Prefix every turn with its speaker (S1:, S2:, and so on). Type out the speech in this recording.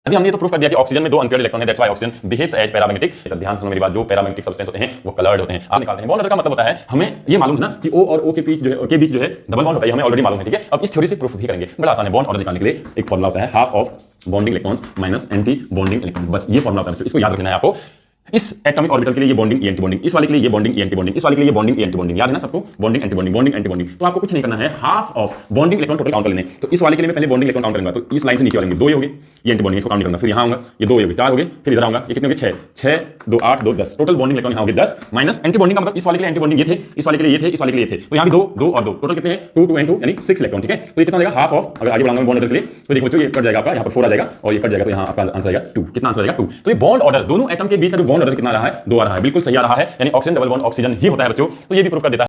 S1: अभी हमने तो प्रूफ कर दिया कि ऑक्सीजन में 2 अनपेयर्ड इलेक्ट्रॉन है, that's why oxygen behaves as paramagnetic. तो ध्यान सुनो मेरी बात, जो पैरामैग्नेटिक सब्सटेंस होते हैं वो कलर्ड होते हैं। आप निकालते हैं बॉन्ड ऑर्डर का मतलब होता है, हमें ये मालूम है ना कि O और O के बीच जो है डबल बॉन्ड होता है, हमें ऑलरेडी मालूम है, ठीक है। अब इस थ्योरी से प्रूफ भी करेंगे, बड़ा आसान है। बॉन्ड ऑर्डर निकालने के लिए एक फॉर्मूला होता है, half of bonding electrons minus anti bonding electron, बस ये फॉर्मूला होता है। तो इसको याद रखना है आपको। इस एटॉमिक ऑर्बिटल के लिए ये बॉन्डिंग एंटी बॉन्डिंग, इस वाले के लिए ये बॉन्डिंग एंटी बॉन्डिंग, इस वाले के लिए ये बॉन्डिंग एंटी बॉन्डिंग, याद है ना सबको, bonding anti bonding, bonding anti bonding. तो आपको कुछ नहीं करना है, half of bonding electron total count कर लेने। तो इस वाले के लिए मैं पहले बॉन्डिंग इलेक्ट्रॉन काउंट करूंगा, तो इस लाइन से नीचे वाले 2 ही हो गए, ये एंटी बॉन्डिंग, इसको काउंट नहीं करना। फिर यहां आऊंगा, ये 2 हो गए, 4 हो गए, फिर इधर आऊंगा, ये कितने हो गए, 6 2 8 2 10, टोटल बॉन्डिंग इलेक्ट्रॉन यहां हो गए 10 माइनस एंटी बॉन्डिंग का मतलब इस वाले के लिए एंटी बॉन्डिंग ये थे, इस वाले के लिए ये थे, इस वाले के लिए ये थे, तो यहां भी 2 2 और 2, टोटल कितने हैं, 2 2 एंड 2 यानी 6 इलेक्ट्रॉन, ठीक है। तो ये कितना हो जाएगा, हाफ ऑफ, अगर आगे बढ़ाऊंगा बॉन्ड ऑर्डर के लिए तो देखो बच्चों, ये कट जाएगा आपका, यहां पर 4 आ जाएगा और ये कट जाएगा, तो यहां आपका आंसर आएगा 2। कितना आंसर आएगा, 2। तो ये बॉन्ड ऑर्डर दोनों एटम के बीच का जो बॉन्ड ऑर्डर कितना रहा है, 2 आ रहा है, बिल्कुल सही आ रहा है, यानी ऑक्सीजन डबल बॉन्ड ऑक्सीजन ही होता है बच्चों। तो ये भी प्रूफ कर देता है।